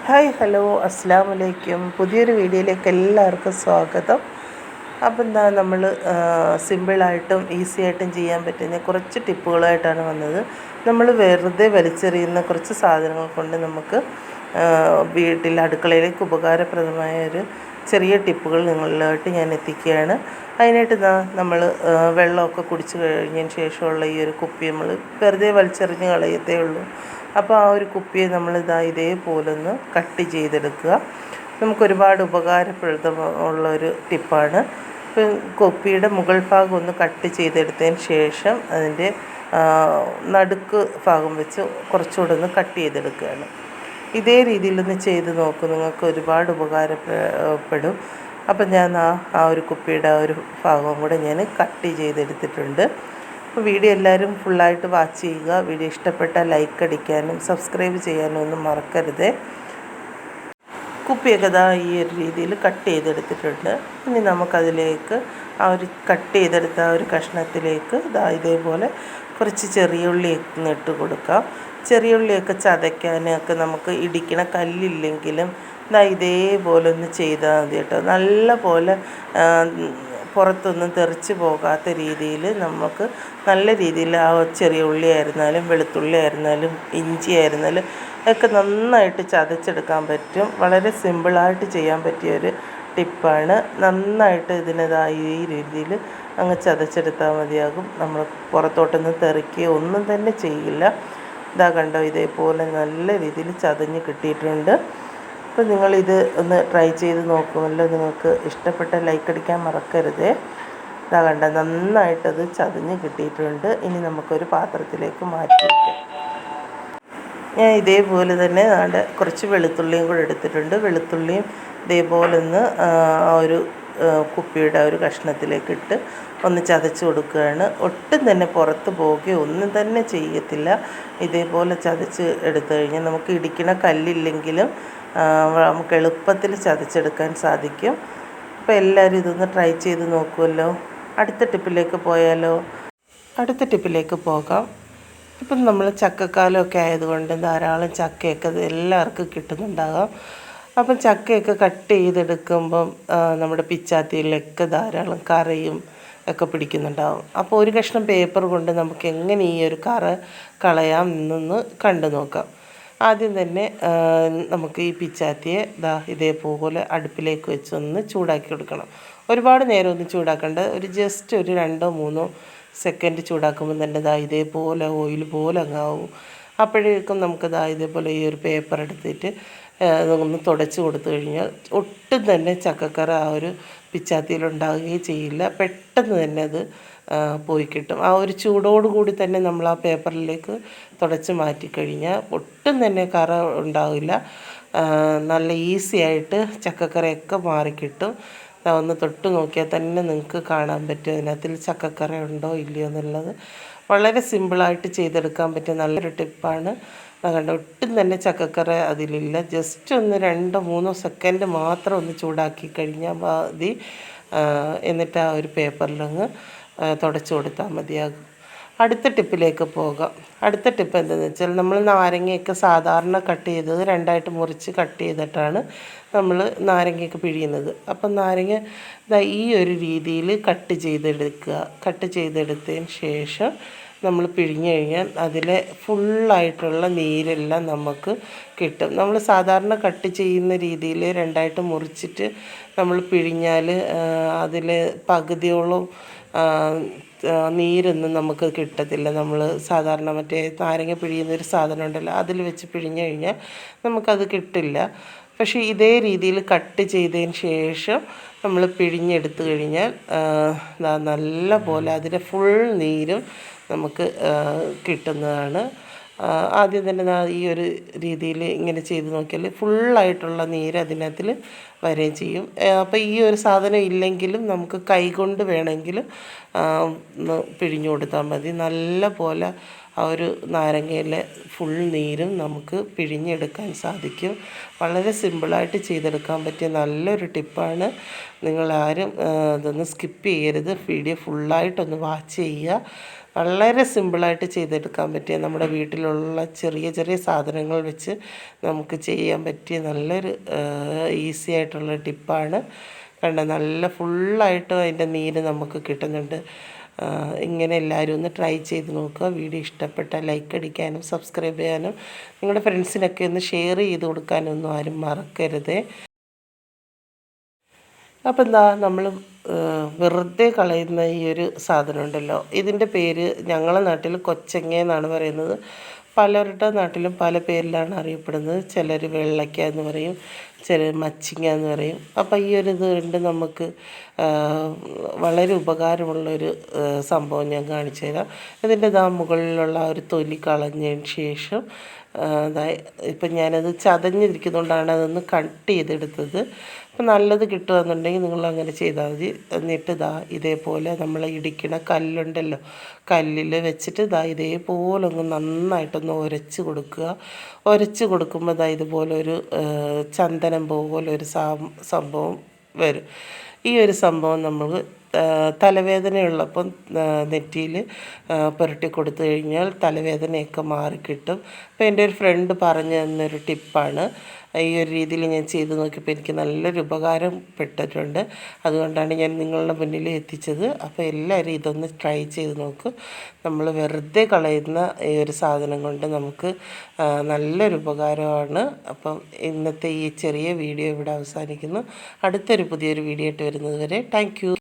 Hi hello അസ്സലാമു അലൈക്കും. പുതിയൊരു വീഡിയോയിലേക്ക് എല്ലാവർക്കും സ്വാഗതം. അപ്പം എന്താ നമ്മൾ സിമ്പിളായിട്ടും ഈസി ആയിട്ടും ചെയ്യാൻ പറ്റുന്ന കുറച്ച് ടിപ്പുകളായിട്ടാണ് വന്നത്. നമ്മൾ വെറുതെ വലിച്ചെറിയുന്ന കുറച്ച് സാധനങ്ങൾ കൊണ്ട് നമുക്ക് വീട്ടിൽ അടുക്കളയിലേക്ക് ഉപകാരപ്രദമായ ഒരു ചെറിയ ടിപ്പുകൾ നിങ്ങളിലോട്ട് ഞാൻ എത്തിക്കുകയാണ്. അതിനായിട്ട് നമ്മൾ വെള്ളമൊക്കെ കുടിച്ച് കഴിഞ്ഞതിന് ശേഷമുള്ള ഈ ഒരു കുപ്പി നമ്മൾ വെറുതെ വലിച്ചെറിഞ്ഞ് കളയത്തേ ഉള്ളൂ. അപ്പോൾ ആ ഒരു കുപ്പിയെ ഇതേപോലൊന്ന് കട്ട് ചെയ്തെടുക്കുക. നമുക്കൊരുപാട് ഉപകാരപ്രദമുള്ളൊരു ടിപ്പാണ്. ഇപ്പം കുപ്പിയുടെ മുകൾ ഭാഗം ഒന്ന് കട്ട് ചെയ്തെടുത്തതിന് ശേഷം അതിൻ്റെ നടുക്ക് ഭാഗം വെച്ച് കുറച്ചുകൂടെ ഒന്ന് കട്ട് ചെയ്തെടുക്കുകയാണ്. ഇതേ രീതിയിലൊന്ന് ചെയ്ത് നോക്കും, നിങ്ങൾക്ക് ഒരുപാട് ഉപകാരപ്പെടും. അപ്പം ഞാൻ ആ ഒരു കുപ്പിയുടെ ആ ഒരു ഭാഗവും കൂടെ ഞാൻ കട്ട് ചെയ്തെടുത്തിട്ടുണ്ട്. അപ്പോൾ വീഡിയോ എല്ലാവരും ഫുള്ളായിട്ട് വാച്ച് ചെയ്യുക. വീഡിയോ ഇഷ്ടപ്പെട്ടാൽ ലൈക്ക് അടിക്കാനും സബ്സ്ക്രൈബ് ചെയ്യാനും ഒന്നും മറക്കരുത്. കുപ്പിയൊക്കെ ഈ ഒരു രീതിയിൽ കട്ട് ചെയ്തെടുത്തിട്ടുണ്ട്. ഇനി നമുക്കതിലേക്ക് ആ ഒരു കട്ട് ചെയ്തെടുത്ത ആ ഒരു കഷ്ണത്തിലേക്ക് ഇതേപോലെ കുറച്ച് ചെറിയ ഉള്ളി ഇട്ട് കൊടുക്കാം. ചെറിയ ഉള്ളിയൊക്കെ ചതയ്ക്കാനൊക്കെ നമുക്ക് ഇടിക്കണ കല്ലില്ലെങ്കിലും ഇതേപോലെ ഒന്ന് ചെയ്താൽ മതി കേട്ടോ. നല്ല പോലെ പുറത്തൊന്നും തെറിച്ച് പോകാത്ത രീതിയിൽ നമുക്ക് നല്ല രീതിയിൽ ആ ചെറിയ ഉള്ളി ആയിരുന്നാലും വെളുത്തുള്ളി ആയിരുന്നാലും ഇഞ്ചി ആയിരുന്നാലും ഒക്കെ നന്നായിട്ട് ചതച്ചെടുക്കാൻ പറ്റും. വളരെ സിമ്പിളായിട്ട് ചെയ്യാൻ പറ്റിയൊരു ടിപ്പാണ്. നന്നായിട്ട് ഈ രീതിയിൽ അങ്ങ് ചതച്ചെടുത്താൽ മതിയാകും. നമ്മൾ പുറത്തോട്ടൊന്നും തെറിക്കുകയോ ഒന്നും തന്നെ ചെയ്യില്ല. കണ്ടോ, ഇതേപോലെ നല്ല രീതിയിൽ ചതഞ്ഞ് കിട്ടിയിട്ടുണ്ട്. അപ്പോൾ നിങ്ങളിത് ഒന്ന് ട്രൈ ചെയ്ത് നോക്കുമല്ലോ. നിങ്ങൾക്ക് ഇഷ്ടപ്പെട്ട ലൈക്ക് അടിക്കാൻ മറക്കരുത്. കണ്ട നന്നായിട്ടത് ചതഞ്ഞ് കിട്ടിയിട്ടുണ്ട്. ഇനി നമുക്കൊരു പാത്രത്തിലേക്ക് മാറ്റി വയ്ക്കാം. ഞാൻ ഇതേപോലെ തന്നെ കുറച്ച് വെളുത്തുള്ളിയും കൂടെ എടുത്തിട്ടുണ്ട്. വെളുത്തുള്ളിയും ഇതേപോലെ ഒന്ന് ആ ഒരു കുപ്പിയുടെ ഒരു കഷ്ണത്തിലേക്കിട്ട് ഒന്ന് ചതച്ച് കൊടുക്കുകയാണ്. ഒട്ടും തന്നെ പുറത്ത് പോവുകയോ ഒന്നും തന്നെ ചെയ്യത്തില്ല. ഇതേപോലെ ചതച്ച് എടുത്തു കഴിഞ്ഞാൽ നമുക്ക് ഇടിക്കണ കല്ലില്ലെങ്കിലും നമുക്ക് എളുപ്പത്തിൽ ചതച്ചെടുക്കാൻ സാധിക്കും. അപ്പോൾ എല്ലാവരും ഇതൊന്ന് ട്രൈ ചെയ്ത് നോക്കുമല്ലോ. അടുത്ത ടിപ്പിലേക്ക് പോയാലോ? അടുത്ത ടിപ്പിലേക്ക് പോകാം. ഇപ്പം നമ്മൾ ചക്കക്കാലമൊക്കെ ആയതുകൊണ്ട് ധാരാളം ചക്കയൊക്കെ എല്ലാവർക്കും കിട്ടുന്നുണ്ടാകാം. അപ്പം ചക്കയൊക്കെ കട്ട് ചെയ്തെടുക്കുമ്പം നമ്മുടെ പിച്ചാത്തിയിലൊക്കെ ധാരാളം കറയും ഒക്കെ പിടിക്കുന്നുണ്ടാകും. അപ്പോൾ ഒരു കഷ്ണം പേപ്പർ കൊണ്ട് നമുക്ക് എങ്ങനെ ഈ ഒരു കറ കളയാം എന്നൊന്ന് കണ്ടു നോക്കാം. ആദ്യം തന്നെ നമുക്ക് ഈ പിച്ചാത്തിയെ ഇതേപോലെ അടുപ്പിലേക്ക് വെച്ചൊന്ന് ചൂടാക്കി കൊടുക്കണം. ഒരുപാട് നേരമൊന്നും ചൂടാക്കേണ്ട, ജസ്റ്റ് ഒരു 2-3 സെക്കൻഡ് ചൂടാക്കുമ്പോൾ തന്നെ ഇതേപോലെ ഓയിൽ പോലെ അങ്ങാവും. അപ്പോഴേക്കും നമുക്ക് ഇതേപോലെ ഈ ഒരു പേപ്പർ എടുത്തിട്ട് ഒന്ന് തുടച്ച് കൊടുത്തു കഴിഞ്ഞാൽ ഒട്ടും തന്നെ ചക്കക്കറ ആ ഒരു പിച്ചാത്തിയിലുണ്ടാകുകയും ചെയ്യില്ല. പെട്ടെന്ന് തന്നെ അത് പോയി കിട്ടും. ആ ഒരു ചൂടോടുകൂടി തന്നെ നമ്മൾ ആ പേപ്പറിലേക്ക് തുടച്ച് മാറ്റിക്കഴിഞ്ഞാൽ ഒട്ടും തന്നെ കറ ഉണ്ടാവില്ല. നല്ല ഈസി ആയിട്ട് ചക്കക്കറയൊക്കെ മാറിക്കിട്ടും. ഒന്ന് തൊട്ട് നോക്കിയാൽ തന്നെ നിങ്ങൾക്ക് കാണാൻ പറ്റും അതിനകത്തിൽ ചക്കക്കറ ഉണ്ടോ ഇല്ലയോ എന്നുള്ളത്. വളരെ സിമ്പിളായിട്ട് ചെയ്തെടുക്കാൻ പറ്റിയ നല്ലൊരു ടിപ്പാണ്. കണ്ട ഒട്ടും തന്നെ ചക്കക്കറ അതിലില്ല. ജസ്റ്റ് ഒന്ന് 2-3 സെക്കൻഡ് മാത്രം ഒന്ന് ചൂടാക്കി കഴിഞ്ഞാൽ മതി. എന്നിട്ട് ആ ഒരു പേപ്പറിലങ്ങ് തുടച്ച് കൊടുത്താൽ മതിയാകും. അടുത്ത ടിപ്പിലേക്ക് പോകാം. അടുത്ത ടിപ്പ് എന്താണെന്ന് വെച്ചാൽ നമ്മൾ നാരങ്ങയൊക്കെ സാധാരണ കട്ട് ചെയ്തത് 2ആയിട്ട് മുറിച്ച് കട്ട് ചെയ്തിട്ടാണ് നമ്മൾ നാരങ്ങയൊക്കെ പിഴിയുന്നത്. അപ്പം നാരങ്ങ ഈ ഒരു രീതിയിൽ കട്ട് ചെയ്തെടുക്കുക. കട്ട് ചെയ്തെടുത്തതിന് ശേഷം നമ്മൾ പിഴിഞ്ഞ് കഴിഞ്ഞാൽ അതിലെ ഫുള്ളായിട്ടുള്ള നീരെല്ലാം നമുക്ക് കിട്ടും. നമ്മൾ സാധാരണ കട്ട് ചെയ്യുന്ന രീതിയിൽ 2ആയിട്ട് മുറിച്ചിട്ട് നമ്മൾ പിഴിഞ്ഞാൽ അതിൽ പകുതിയോളം നീരൊന്നും നമുക്ക് കിട്ടത്തില്ല. നമ്മൾ സാധാരണ മറ്റേ നാരങ്ങ പിഴിയുന്നൊരു സാധനം ഉണ്ടല്ലോ, അതിൽ വെച്ച് പിഴിഞ്ഞ് കഴിഞ്ഞാൽ നമുക്കത് കിട്ടില്ല. പക്ഷേ ഇതേ രീതിയിൽ കട്ട് ചെയ്തതിന് ശേഷം നമ്മൾ പിഴിഞ്ഞെടുത്ത് കഴിഞ്ഞാൽ നല്ല പോലെ അതിൻ്റെ ഫുൾ നീരും നമുക്ക് കിട്ടുന്നതാണ്. ആദ്യം തന്നെ ഈ ഒരു രീതിയിൽ ഇങ്ങനെ ചെയ്ത് നോക്കിയാൽ ഫുള്ളായിട്ടുള്ള നീര് അതിനകത്തിൽ വരികയും ചെയ്യും. അപ്പോൾ ഈ ഒരു സാധനം ഇല്ലെങ്കിലും നമുക്ക് കൈകൊണ്ട് വേണമെങ്കിൽ പിഴിഞ്ഞു കൊടുത്താൽ മതി. നല്ല പോലെ ആ ഒരു നാരങ്ങയിലെ ഫുൾ നീരും നമുക്ക് പിഴിഞ്ഞെടുക്കാൻ സാധിക്കും. വളരെ സിമ്പിളായിട്ട് ചെയ്തെടുക്കാൻ പറ്റിയ നല്ലൊരു ടിപ്പാണ്. നിങ്ങളാരും ഇതൊന്ന് സ്കിപ്പ് ചെയ്യരുത്. വീഡിയോ ഫുള്ളായിട്ടൊന്ന് വാച്ച് ചെയ്യുക. വളരെ സിമ്പിളായിട്ട് ചെയ്തെടുക്കാൻ പറ്റിയ നമ്മുടെ വീട്ടിലുള്ള ചെറിയ ചെറിയ സാധനങ്ങൾ വെച്ച് നമുക്ക് ചെയ്യാൻ പറ്റിയ നല്ലൊരു ഈസി ആയിട്ടുള്ള ടിപ്പാണ്. കണ്ട നല്ല ഫുള്ളായിട്ടും അതിൻ്റെ നീര് നമുക്ക് കിട്ടുന്നുണ്ട്. ഇങ്ങനെ എല്ലാവരും ഒന്ന് ട്രൈ ചെയ്ത് നോക്കുക. വീഡിയോ ഇഷ്ടപ്പെട്ടാൽ ലൈക്ക് അടിക്കാനും സബ്സ്ക്രൈബ് ചെയ്യാനും നിങ്ങളുടെ ഫ്രണ്ട്സിനൊക്കെ ഒന്ന് ഷെയർ ചെയ്ത് കൊടുക്കാനൊന്നും ആരും മറക്കരുത്. അപ്പം എന്താ നമ്മൾ വെറുതെ കളയുന്ന ഈ ഒരു സാധനം ഉണ്ടല്ലോ, ഇതിൻ്റെ പേര് ഞങ്ങളുടെ നാട്ടിൽ കൊച്ചങ്ങ എന്നാണ് പറയുന്നത്. പലരുടെ നാട്ടിലും പല പേരിലാണ് അറിയപ്പെടുന്നത്. ചിലർ വെള്ളയ്ക്ക എന്ന് പറയും, ചിലർ മച്ചിങ്ങ എന്ന് പറയും. അപ്പോൾ ഈ ഒരു ഇത് കൊണ്ട് നമുക്ക് വളരെ ഉപകാരമുള്ളൊരു സംഭവം ഞാൻ കാണിച്ചു തരാം. ഇതിൻ്റെ മുകളിലുള്ള ഒരു തൊലി കളഞ്ഞതിന് ശേഷം ഇപ്പം ഞാനത് ചതഞ്ഞിരിക്കുന്നതുകൊണ്ടാണ് അതൊന്ന് കട്ട് ചെയ്തെടുത്തത്. അപ്പം നല്ലത് കിട്ടുകയെന്നുണ്ടെങ്കിൽ നിങ്ങൾ അങ്ങനെ ചെയ്താൽ മതി. എന്നിട്ട് ഇതേപോലെ നമ്മൾ ഇടിക്കണ കല്ലുണ്ടല്ലോ, കല്ലിൽ വെച്ചിട്ട് ഇതേപോലെ ഒന്ന് നന്നായിട്ടൊന്ന് ഉരച്ച് കൊടുക്കുക. ഉരച്ച് കൊടുക്കുമ്പോൾ ഇതുപോലൊരു ചന്ദനം പോലൊരു സംഭവം വരും. ഈ ഒരു സംഭവം നമ്മൾ തലവേദനയുള്ളപ്പം നെറ്റിയിൽ പുരട്ടി കൊടുത്തു കഴിഞ്ഞാൽ തലവേദനയൊക്കെ മാറിക്കിട്ടും. അപ്പോൾ എൻ്റെ ഒരു ഫ്രണ്ട് പറഞ്ഞു തന്നൊരു ടിപ്പാണ്. ഈ ഒരു രീതിയിൽ ഞാൻ ചെയ്ത് നോക്കിയപ്പോൾ എനിക്ക് നല്ലൊരു ഉപകാരപ്പെട്ടിട്ടുണ്ട്. അതുകൊണ്ടാണ് ഞാൻ നിങ്ങളുടെ മുന്നിൽ എത്തിച്ചത്. അപ്പോൾ എല്ലാവരും ഇതൊന്ന് ട്രൈ ചെയ്ത് നോക്കും. നമ്മൾ വെറുതെ കളയുന്ന ഈ ഒരു സാധനം കൊണ്ട് നമുക്ക് നല്ലൊരു ഉപകാരമാണ്. അപ്പം ഇന്നത്തെ ഈ ചെറിയ വീഡിയോ ഇവിടെ അവസാനിക്കുന്നു. അടുത്തൊരു പുതിയൊരു വീഡിയോ ആയിട്ട് വരുന്നത് വരെ താങ്ക് യു.